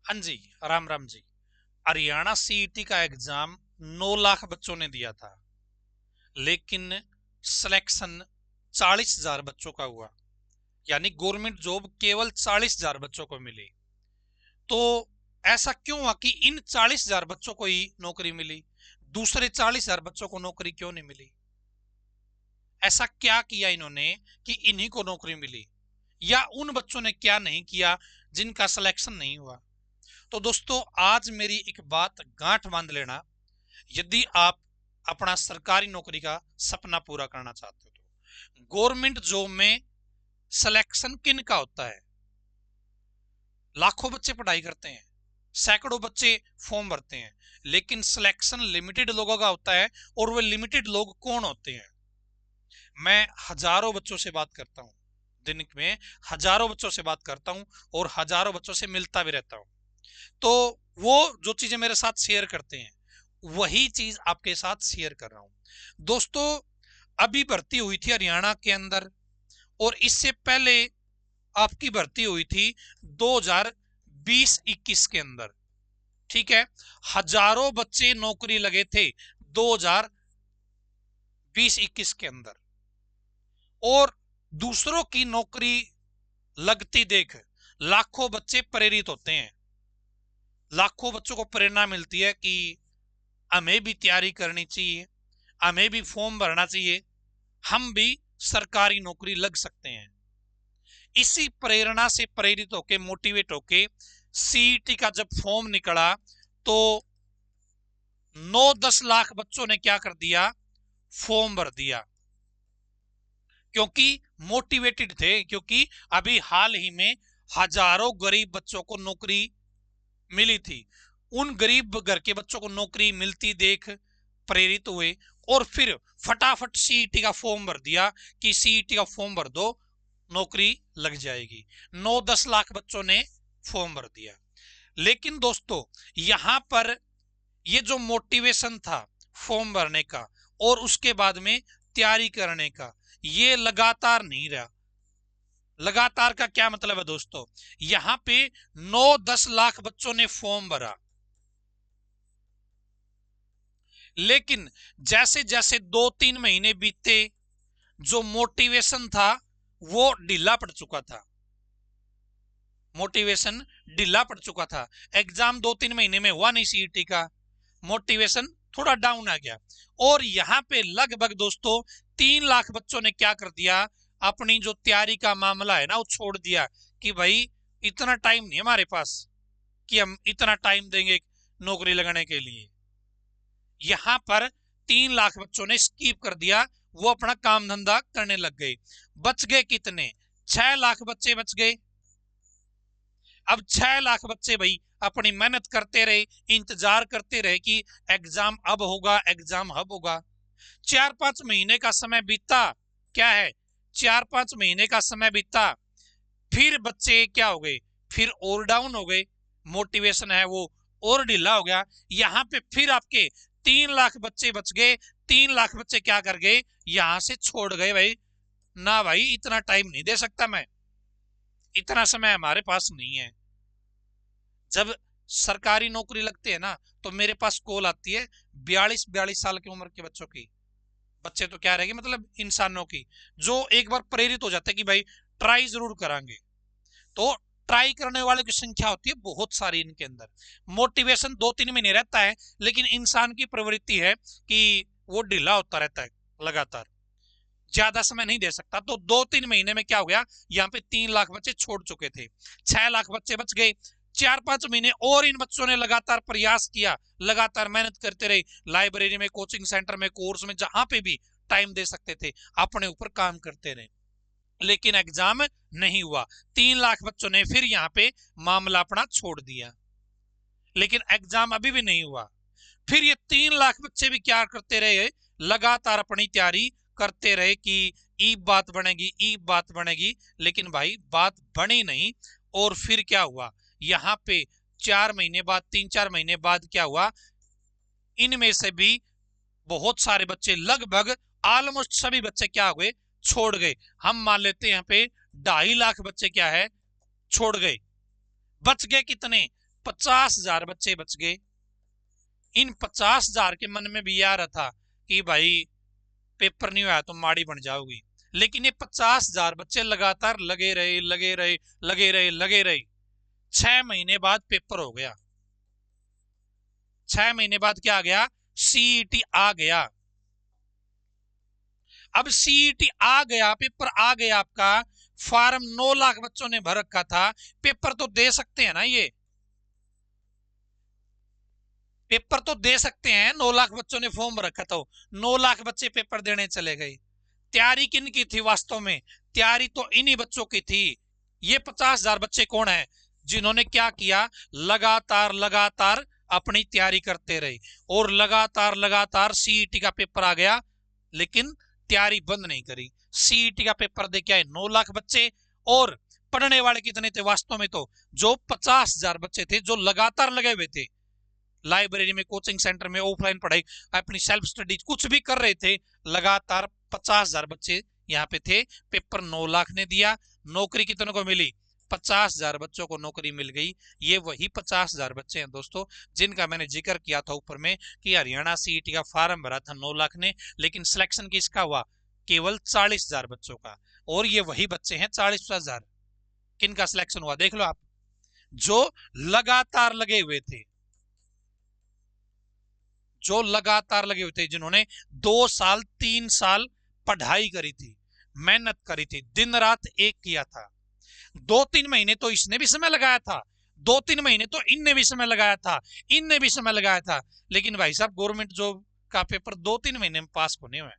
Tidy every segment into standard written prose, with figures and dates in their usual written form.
हाँ जी, राम राम जी। हरियाणा सीईटी का एग्जाम 9 लाख बच्चों ने दिया था, लेकिन सिलेक्शन 40,000 बच्चों का हुआ। यानी गवर्नमेंट जॉब केवल 40,000 बच्चों को मिली। तो ऐसा क्यों हुआ कि इन 40,000 बच्चों को ही नौकरी मिली, दूसरे 40,000 बच्चों को नौकरी क्यों नहीं मिली? ऐसा क्या किया इन्होंने कि इन्हीं को नौकरी मिली, या उन बच्चों ने क्या नहीं किया जिनका सिलेक्शन नहीं हुआ? तो दोस्तों, आज मेरी एक बात गांठ बांध लेना। यदि आप अपना सरकारी नौकरी का सपना पूरा करना चाहते हो तो गवर्नमेंट जॉब में सिलेक्शन किन का होता है? लाखों बच्चे पढ़ाई करते हैं, सैकड़ों बच्चे फॉर्म भरते हैं, लेकिन सिलेक्शन लिमिटेड लोगों का होता है। और वो लिमिटेड लोग कौन होते हैं? मैं हजारों बच्चों से बात करता हूं, दिन में हजारों बच्चों से बात करता हूं, और हजारों बच्चों से मिलता भी रहता हूं। तो वो जो चीजें मेरे साथ शेयर करते हैं, वही चीज आपके साथ शेयर कर रहा हूं। दोस्तों, अभी भर्ती हुई थी हरियाणा के अंदर, और इससे पहले आपकी भर्ती हुई थी 2020-21 के अंदर। ठीक है, हजारों बच्चे नौकरी लगे थे 2020-21 के अंदर। और दूसरों की नौकरी लगती देख लाखों बच्चे प्रेरित होते हैं, लाखों बच्चों को प्रेरणा मिलती है कि हमें भी तैयारी करनी चाहिए, हमें भी फॉर्म भरना चाहिए, हम भी सरकारी नौकरी लग सकते हैं। इसी प्रेरणा से प्रेरित होके, मोटिवेट होके सीईटी का जब फॉर्म निकला, तो 9-10 लाख बच्चों ने क्या कर दिया? फॉर्म भर दिया। क्योंकि मोटिवेटेड थे, क्योंकि अभी हाल ही में हजारों गरीब बच्चों को नौकरी मिली थी। उन गरीब घर के बच्चों को नौकरी मिलती देख प्रेरित हुए, और फिर फटाफट सीईटी का फॉर्म भर दिया कि सीईटी का फॉर्म भर दो, नौकरी लग जाएगी। 9-10 लाख बच्चों ने फॉर्म भर दिया। लेकिन दोस्तों, यहां पर ये जो मोटिवेशन था फॉर्म भरने का और उसके बाद में तैयारी करने का, ये लगातार नहीं रहा। लगातार का क्या मतलब है दोस्तों? यहां पे 9-10 लाख बच्चों ने फॉर्म भरा, लेकिन जैसे जैसे 2-3 महीने बीते, जो मोटिवेशन था वो ढीला पड़ चुका था। मोटिवेशन ढीला पड़ चुका था। एग्जाम 2-3 महीने में हुआ नहीं सीईटी का, मोटिवेशन थोड़ा डाउन आ गया। और यहां पे लगभग दोस्तों 3 लाख बच्चों ने क्या कर दिया? अपनी जो तैयारी का मामला है ना, वो छोड़ दिया कि भाई इतना टाइम नहीं हमारे पास कि हम इतना टाइम देंगे नौकरी लगाने के लिए। यहां पर 3 लाख बच्चों ने स्किप कर दिया, वो अपना काम धंधा करने लग गए। बच गए कितने? 6 लाख बच्चे बच गए। अब 6 लाख बच्चे भाई अपनी मेहनत करते रहे, इंतजार करते रहे कि एग्जाम अब होगा, एग्जाम अब होगा। 4-5 महीने का समय बीता। क्या है? 4-5 महीने का समय बीता। फिर बच्चे क्या हो गए? फिर और डाउन हो गए, मोटिवेशन है वो और ढीला हो गया। यहां पे फिर आपके 3 लाख बच्चे बच गए। 3 लाख बच्चे क्या कर गए? यहां से छोड़ गए, भाई ना भाई इतना टाइम नहीं दे सकता मैं, इतना समय हमारे पास नहीं है। जब सरकारी नौकरी लगती है ना, तो मेरे पास कॉल आती है 42-42 साल की उम्र के बच्चों की। बच्चे तो क्या रहेंगे, मतलब इंसानों की, जो एक बार प्रेरित हो जाते हैं कि भाई ट्राई जरूर करांगे। तो ट्राई करने वाले की संख्या होती है बहुत सारी इनके अंदर। मोटिवेशन 2-3 महीने रहता है, लेकिन इंसान की प्रवृत्ति है कि वो ढीला होता रहता है, लगातार ज्यादा समय नहीं दे सकता। तो 2-3 महीने में क्या हो गया? यहाँ पे 3 लाख बच्चे छोड़ चुके थे, 6 लाख बच्चे बच गए। 4-5 महीने और इन बच्चों ने लगातार प्रयास किया, लगातार मेहनत करते रहे, लाइब्रेरी में, कोचिंग सेंटर में, कोर्स में, जहां पे भी टाइम दे सकते थे, अपने ऊपर काम करते रहे। लेकिन एग्जाम नहीं हुआ। 3 लाख बच्चों ने फिर यहाँ पे मामला अपना छोड़ दिया, लेकिन एग्जाम अभी भी नहीं हुआ। फिर ये 3 लाख बच्चे भी क्या करते रहे? लगातार अपनी तैयारी करते रहे कि ईब बात बनेगी, ईब बात बनेगी। लेकिन भाई बात बनी नहीं। और फिर क्या हुआ? यहाँ पे 4 महीने बाद, 3-4 महीने बाद क्या हुआ? इनमें से भी बहुत सारे बच्चे, लगभग ऑलमोस्ट सभी बच्चे क्या हुए? छोड़ गए। हम मान लेते हैं यहाँ पे 2.5 लाख बच्चे क्या है? छोड़ गए। बच गए कितने? 50,000 बच्चे बच गए। इन 50,000 के मन में भी आ रहा था कि भाई पेपर नहीं हुआ तो माड़ी बन जाओगी, लेकिन ये 50,000 बच्चे लगातार लगे रहे लगे रहे लगे रहे लगे रहे। 6 महीने बाद पेपर हो गया। 6 महीने बाद क्या आ गया? सीईटी आ गया। अब सीईटी आ गया, पेपर आ गया आपका। फॉर्म 9 लाख बच्चों ने भर रखा था, पेपर तो दे सकते हैं ना, ये पेपर तो दे सकते हैं। 9 लाख बच्चों ने फॉर्म रखा था, 9 लाख बच्चे पेपर देने चले गए। तैयारी किन की थी? वास्तव में तैयारी तो इन्हीं बच्चों की थी। ये 50,000 बच्चे कौन है जिन्होंने क्या किया? लगातार लगातार अपनी तैयारी करते रहे और लगातार लगातार सीईटी का पेपर आ गया, लेकिन तैयारी बंद नहीं करी। सीईटी का पेपर दे के आए 9 लाख बच्चे, और पढ़ने वाले कितने थे? वास्तव में तो जो 50,000 बच्चे थे जो लगातार लगे हुए थे, लाइब्रेरी में, कोचिंग सेंटर में, ऑफलाइन पढ़ाई, अपनी सेल्फ स्टडी कुछ भी कर रहे थे, लगातार 50,000 बच्चे यहाँ पे थे। पेपर 9 लाख ने दिया। नौकरी कितनों को मिली? 50,000 बच्चों को नौकरी मिल गई। ये वही 50,000 बच्चे हैं दोस्तों जिनका मैंने जिक्र किया था ऊपर में कि हरियाणा सीईटी का फॉर्म भरा था 9 लाख ने, लेकिन सिलेक्शन किसका हुआ? केवल 40,000 बच्चों का। और ये वही बच्चे हैं 40,000 किनका सिलेक्शन हुआ देख लो आप, जो लगातार लगे हुए थे, जो लगातार लगे हुए थे, जिन्होंने 2 साल 3 साल पढ़ाई करी थी, मेहनत करी थी, दिन रात एक किया था। 2-3 महीने तो इसने भी समय लगाया था, 2-3 महीने तो इनने भी समय लगाया था, इनने भी समय लगाया था, लेकिन भाई साहब गवर्नमेंट जॉब का पेपर 2-3 महीने में पास होने हुए।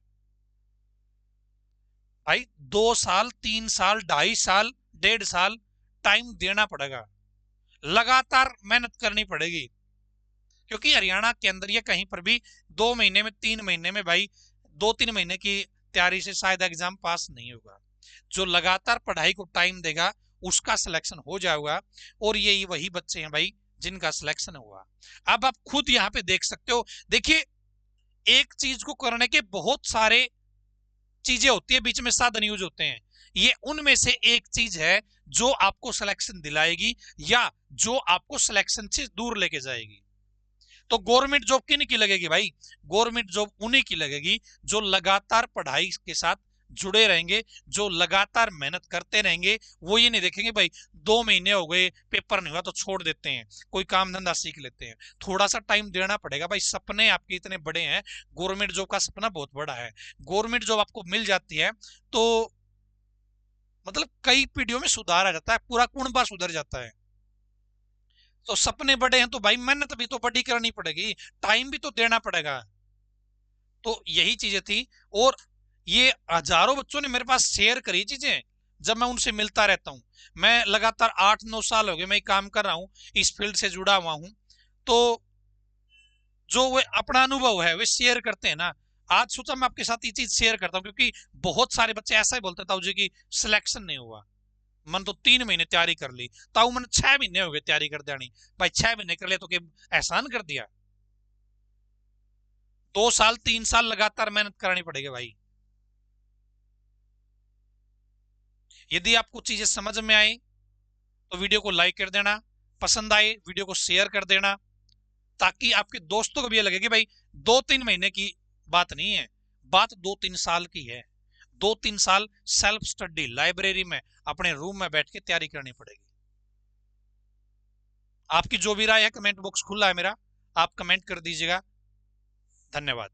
भाई 2 साल 3 साल 2.5 साल 1.5 साल टाइम देना पड़ेगा, लगातार मेहनत करनी पड़ेगी, क्योंकि हरियाणा के अंदर ये कहीं पर भी 2 महीने में 3 महीने में भाई 2-3 महीने की तैयारी से शायद एग्जाम पास नहीं होगा। जो लगातार पढ़ाई को टाइम देगा उसका सिलेक्शन हो जाएगा, और यही वही बच्चे हैं भाई जिनका सिलेक्शन हुआ। अब आप खुद यहाँ पे देख सकते हो। देखिए, एक चीज को करने के बहुत सारे चीजें होती है, बीच में साधन यूज होते हैं। ये उनमें से एक चीज है जो आपको सिलेक्शन दिलाएगी या जो आपको सिलेक्शन से दूर लेके जाएगी। तो गवर्नमेंट जॉब किन की लगेगी भाई? गवर्नमेंट जॉब उन्हीं की लगेगी जो लगातार पढ़ाई के साथ जुड़े रहेंगे, जो लगातार मेहनत करते रहेंगे। वो ये नहीं देखेंगे भाई 2 महीने हो गए पेपर नहीं हुआ तो छोड़ देते हैं, कोई काम धंधा सीख लेते हैं। थोड़ा सा टाइम देना पड़ेगा भाई, सपने आपके इतने बड़े हैं, गवर्नमेंट जॉब का सपना बहुत बड़ा है। गवर्नमेंट जॉब आपको मिल जाती है तो मतलब कई पीढ़ियों में सुधार आ जाता है, पूरा कुनबा सुधर जाता है। तो सपने बड़े हैं तो भाई मेहनत भी तो बड़ी करनी पड़ेगी, टाइम भी तो देना पड़ेगा। तो यही चीजें थी, और ये हजारों बच्चों ने मेरे पास शेयर करी चीजें, जब मैं उनसे मिलता रहता हूँ। मैं लगातार 8-9 साल हो गए मैं काम कर रहा हूँ, इस फील्ड से जुड़ा हुआ हूँ। तो जो वे अपना अनुभव है वे शेयर करते हैं ना। आज सोचा मैं आपके साथ ये चीज शेयर करता हूँ, क्योंकि बहुत सारे बच्चे ऐसा ही बोलते ताऊ जी की सिलेक्शन नहीं हुआ। मन तो 3 महीने तैयारी कर ली, ताऊ मन 6 महीने हो गए तैयारी कर देनी। भाई 6 महीने कर ले तो क्या एहसान कर दिया? 2 साल 3 साल लगातार मेहनत करानी पड़ेगी भाई। यदि आपको चीजें समझ में आई तो वीडियो को लाइक कर देना, पसंद आए वीडियो को शेयर कर देना, ताकि आपके दोस्तों को भी ये लगे कि भाई 2-3 महीने की बात नहीं है, बात 2-3 साल की है। 2-3 साल सेल्फ स्टडी लाइब्रेरी में अपने रूम में बैठ के तैयारी करनी पड़ेगी। आपकी जो भी राय है कमेंट बॉक्स खुला है मेरा, आप कमेंट कर दीजिएगा। धन्यवाद।